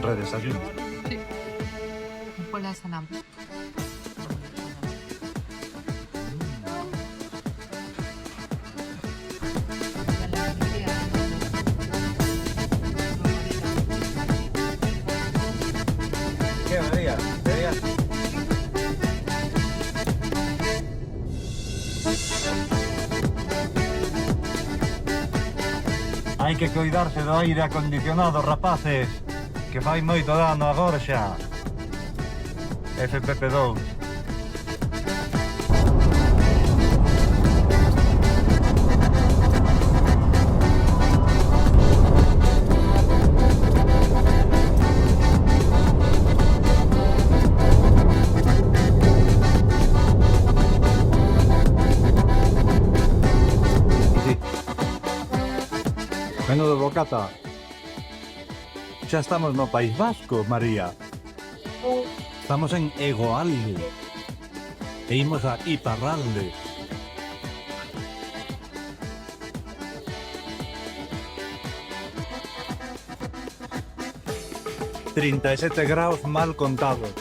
redesayuno. Sí. Un pola de sanam. ¿Qué, María? ¿María? Hai que cuidarse do aire acondicionado, rapaces, que fai moito dano agora xa. FPP2. Menudo bocata. Xa estamos no País Vasco, María. Estamos en Egoalde. E imos a Iparralde. ...37 graus mal contados.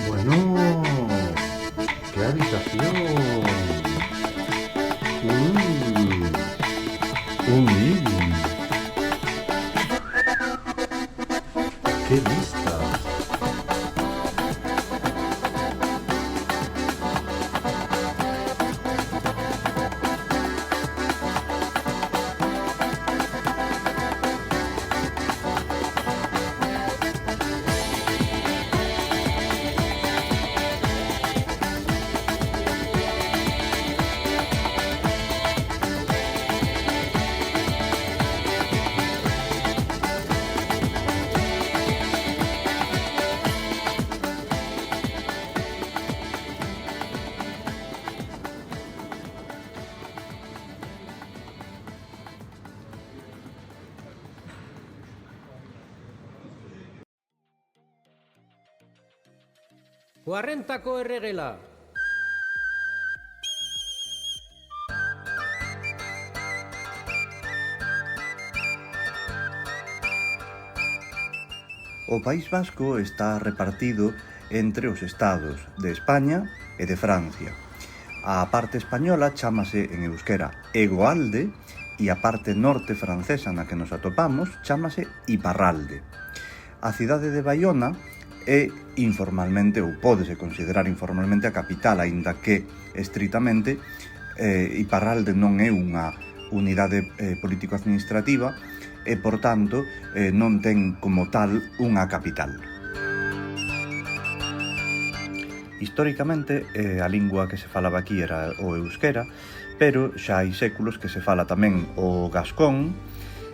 Bueno, qué habitación. Un living. Qué vista. Coa rentako erregela. O País Vasco está repartido entre os estados de España e de Francia. A parte española chámase en euskera Egoalde e a parte norte francesa na que nos atopamos chámase Iparralde. A cidade de Baiona é informalmente, ou pódese considerar informalmente, a capital, aínda que estritamente Iparralde non é unha unidade político-administrativa e, por tanto, non ten como tal unha capital. Históricamente, a lingua que se falaba aquí era o euskera, pero xa hai séculos que se fala tamén o gascón,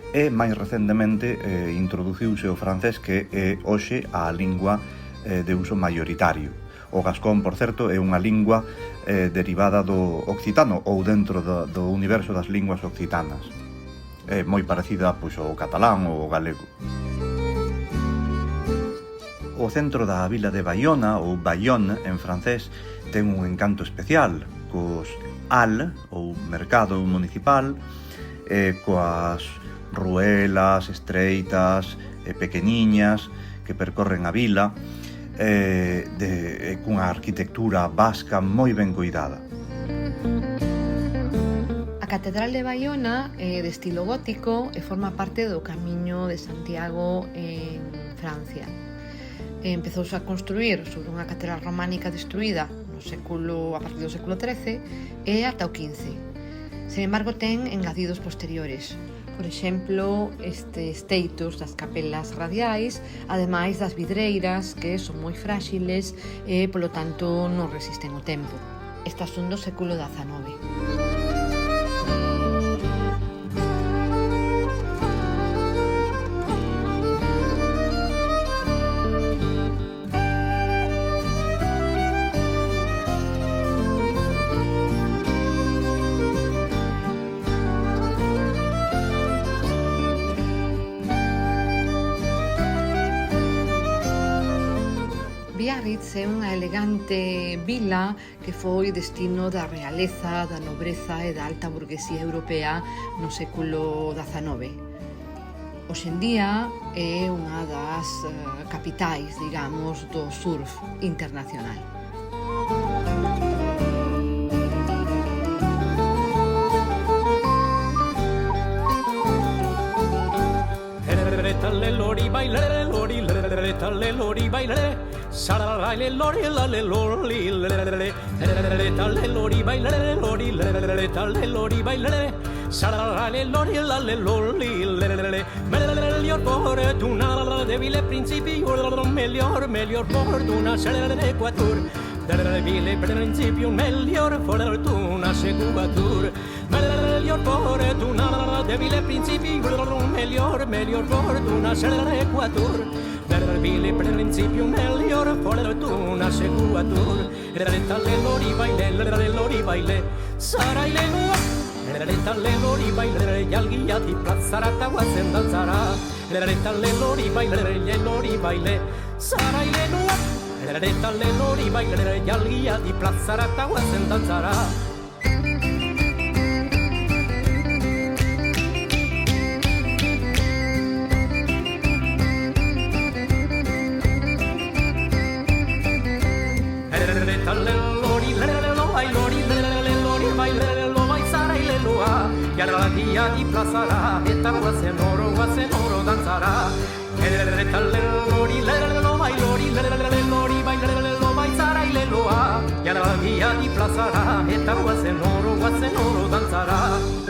e máis recentemente introduciuse o francés, que é hoxe a lingua de uso maioritario. O gascón, por certo, é unha lingua derivada do occitano, ou dentro do universo das linguas occitanas. É moi parecida pois, ao catalán ou ao galego. O centro da vila de Baiona, ou Bayonne en francés, ten un encanto especial, cos halles, ou mercado municipal, coas ruelas estreitas e pequeniñas que percorren a vila, cunha arquitectura vasca moi ben coidada. A Catedral de Baiona é de estilo gótico e forma parte do Camiño de Santiago en Francia. Empezouse a construir sobre unha catedral románica destruída a partir do século XIII e ata o XV. Sen embargo, ten engadidos posteriores. Por exemplo, estes teitos das capelas radiais, ademais das vidreiras, que son moi fráxiles e, polo tanto, non resisten o tempo. Estas son do século XIX. Biarritz é unha elegante vila que foi destino da realeza, da nobreza e da alta burguesía europea no século XIX. Hoxe en día é unha das capitais, digamos, do surf internacional. Le lori bailere lori le lori bailere sarà le lori le lori le lori bailere lori le lori bailere sarà le lori le lori miglior fortuna debile principio miglior fortuna sarà l'equator debile principio miglior fortuna secubatur miglior fortuna debile principio miglior fortuna sarà l'equator debile principio miglior fortuna secubatur le lori baile sarà le lori baile gli alghia di plaza Rattagua se danzarà le lori baile sarà le lori baile gli alghia di plaza Rattagua se danzarà. La dia di placerà e guasenoro danzarà e le lori vai sarai le loa e la dia di placerà e guasenoro danzarà.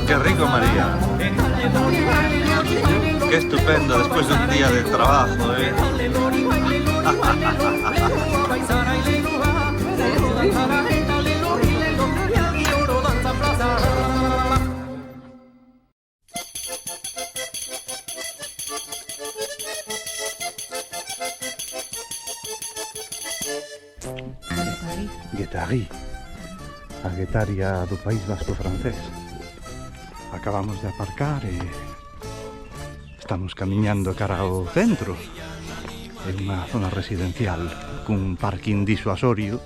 Qué rico, María. Qué estupendo después de un día de trabajo, ¿eh? Guetarí, a Guetaria do País Vasco francés. Acabamos de aparcar e estamos camiñando cara ao centro. É unha zona residencial cun parking disuasorio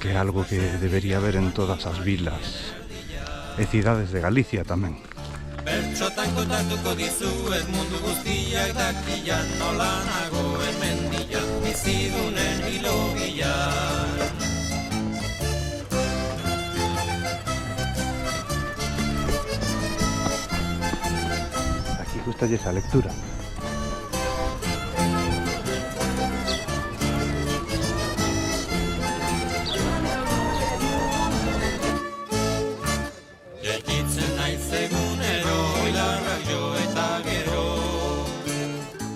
que é algo que debería haber en todas as vilas e cidades de Galicia tamén. Bertxotan kontatuko dizuet mundu guztiak dakian nola nagoen mendian bizidunen bilogian. Aquí gusta esa lectura.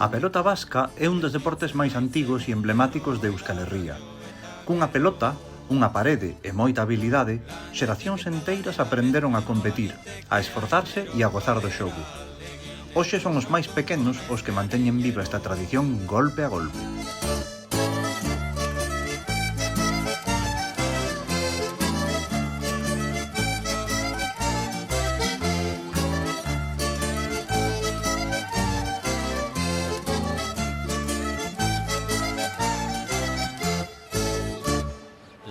A pelota vasca é un dos deportes máis antigos e emblemáticos de Euskal Herria. Cunha pelota, unha parede e moita habilidade, xeracións enteiras aprenderon a competir, a esforzarse e a gozar do xogo. Hoxe son os máis pequenos os que manteñen viva esta tradición golpe a golpe.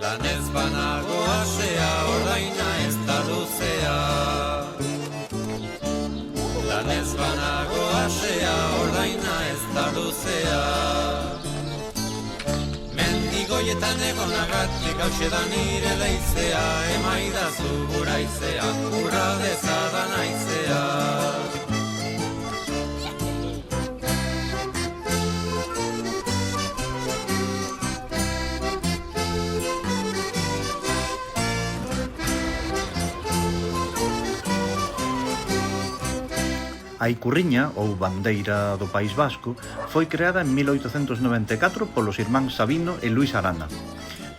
Lanez banago asea, ordaina ez da luzea. Lanez banago asea, ordaina ez da luzea. Mendigoietan egonagatik hauxe da nire leizea, emaidazu gura izea, gura dezadan aizea. A Icurriña, ou bandeira do País Vasco, foi creada en 1894 polos irmáns Sabino e Luis Arana.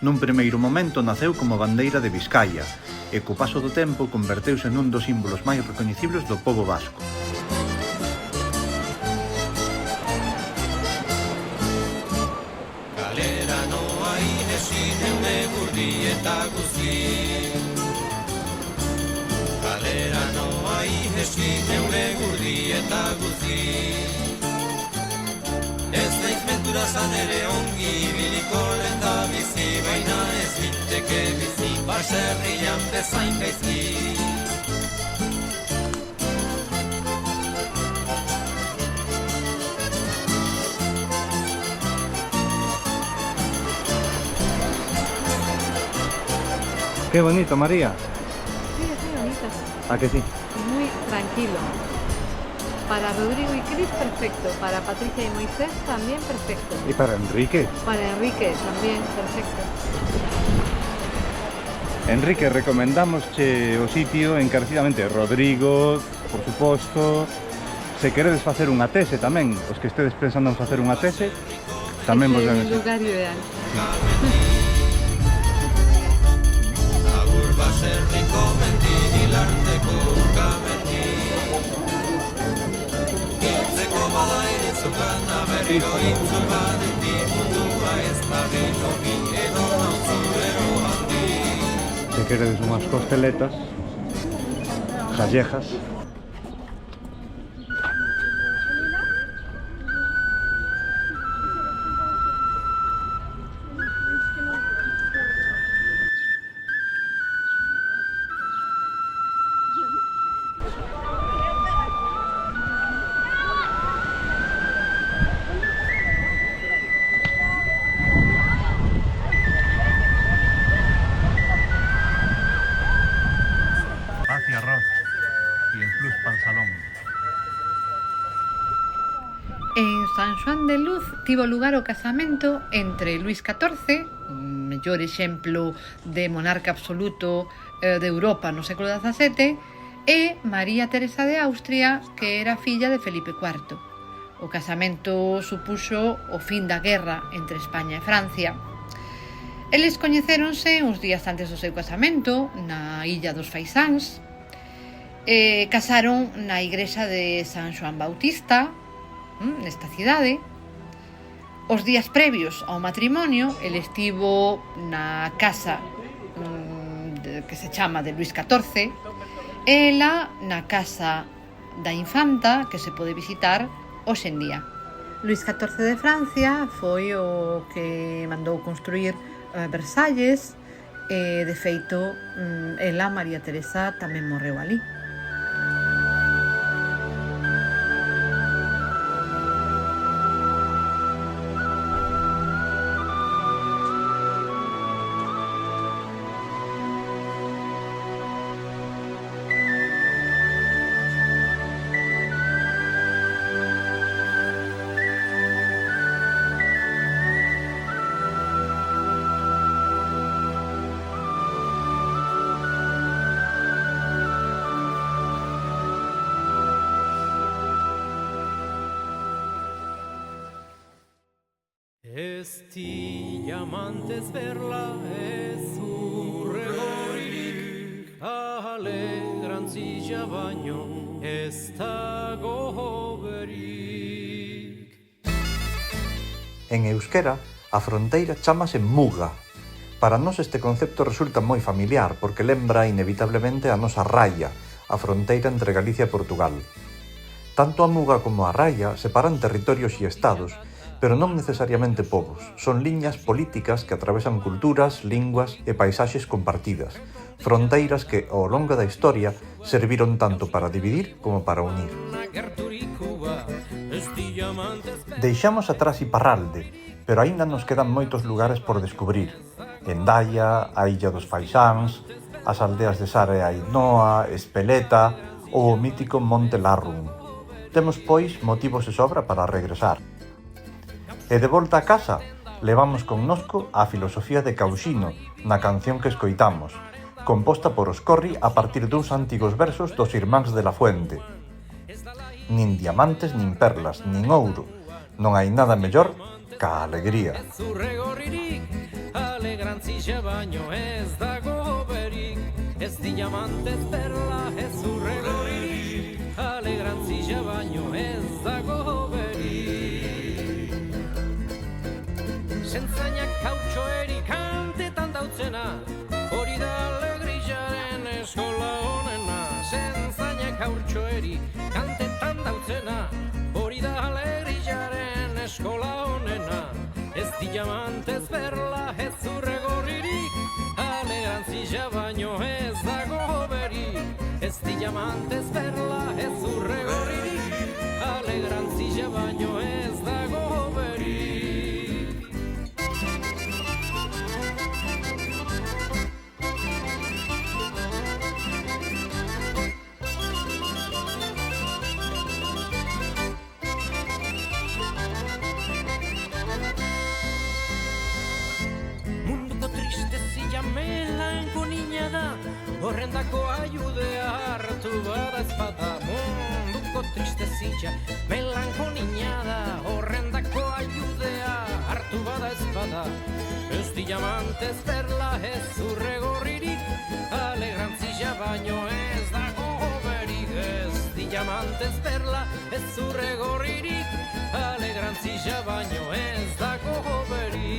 Nun primeiro momento naceu como bandeira de Vizcaya e co paso do tempo converteuse nun dos símbolos máis recoñecibles do pobo vasco. Kalera noa inesin eure gurdi eta guzti. Kalera noa inesin eure gurdi eta guzti. Ez naiz mentura zan ere ongi biliko lenda bizi, baina ez ninteke bizi baserrian bezain gaizki. Qué bonito, María. Sí, es muy bonito. ¿A que sí? Muy tranquilo. Para Rodrigo y Cris, perfecto. Para Patricia y Moisés, también perfecto. ¿Y para Enrique? Para Enrique, también perfecto. Enrique, recomendamosche o sitio encarecidamente. Rodrigo, por suposto. Se queredes facer unha tese tamén, os que estedes pensando en facer unha tese, tamén vos Es ven el ese. lugar ideal. Agur baserriko mendilarteko urkamendi. Hiltzeko bada ere zukana berriro hintzul badendi, mundua ez da gehiago edo nautzurero handi. Se queredes unhas costeletas, callejas. Paz y arroz y el plus para el salón. En San Xoán de Luz tivo lugar o casamento entre Luís XIV, mellor exemplo de monarca absoluto de Europa no século XVII, e María Teresa de Austria, que era filla de Felipe IV. O casamento supuxo o fin da guerra entre España e Francia. Eles coñecéronse uns días antes do seu casamento na Illa dos Faisáns. Casaron na igrexa de San Xoán Bautista, nesta cidade. Os días previos ao matrimonio, el estivo na casa que se chama de Luís XIV, e ela na casa da infanta, que se pode visitar hoxe en día. Luís XIV de Francia foi o que mandou construir Versalles, e de feito ela, María Teresa, tamén morreu ali. Esti diamantes berla ez urregoririk, alegrantzia baino ez dago hoberik. En euskera, a fronteira chámase muga. Para nós este concepto resulta moi familiar porque lembra inevitablemente a nosa raia, a fronteira entre Galicia e Portugal. Tanto a muga como a raia separan territorios e estados, pero non necesariamente povos. Son liñas políticas que atravesan culturas, linguas e paisaxes compartidas, fronteiras que, ao longo da historia, serviron tanto para dividir como para unir. Deixamos atrás Iparralde, pero aínda nos quedan moitos lugares por descubrir. Hendaia, a Illa dos Faisáns, as aldeas de Sara e Ainoa, Espeleta ou o mítico Monte Larrum. Temos, pois, motivos de sobra para regresar. E de volta a casa, levamos connosco a filosofía de Cauxino na canción que escoitamos, composta por Oscorri a partir duns antigos versos dos Irmáns de la Fuente. nin diamantes, nin perlas, nin ouro. Non hai nada mellor ca a alegría. Zurregorririk, alegrantzixa baino ez dago berik. Ez diamantez perla, ez zurregorririk, alegrantzixa baino ez dago berik. Sentzainak kautxoeri kantetan dautzena, hori da alegrizaren eskola honena. Sentzainak kautxoeri kantetan dautzena, hori da alegrizaren eskola honena. Ez diamantez perla, ez zurregorririk, alegrantzixa baino ez dago berik. Ez diamantez perla, ez zurregorririk, alegrantzixa baino ez dago berik. Munduko tristezia melankoniña da, horrendako ayudea hartu bada ezpada. Munduko tristezia melankoniña da, horrendako ayudea hartu bada ezpada. Ez diamantez perla, ez zurregorririk, alegrantzixa baino ez dago berik. Ez diamantez perla, ez zurregorririk, alegrantzixa baino ez dago berik.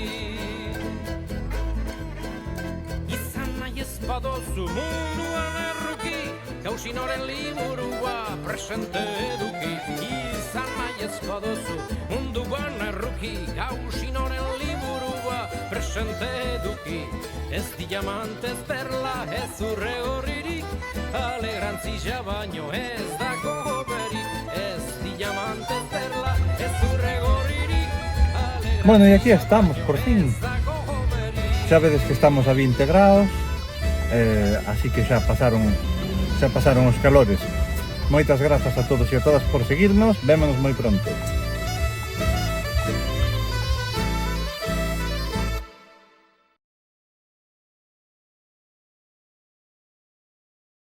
Izan nahi ez badozu munduan erruki, Gausinoren liburua presente eduki. Izan nahi ez badozu munduan erruki, Gausinoren liburua presente eduki. Ez diamantez perla, ez zurregorririk, alegrantzixa baino ez dago berik. Ez diamantez perla, ez zurregorririk, Bueno, y aquí estamos, por fin. Xa vedes que estamos a 20 graus, así que xa pasaron os calores. Moitas grazas a todos e a todas por seguirnos, vémonos moi pronto.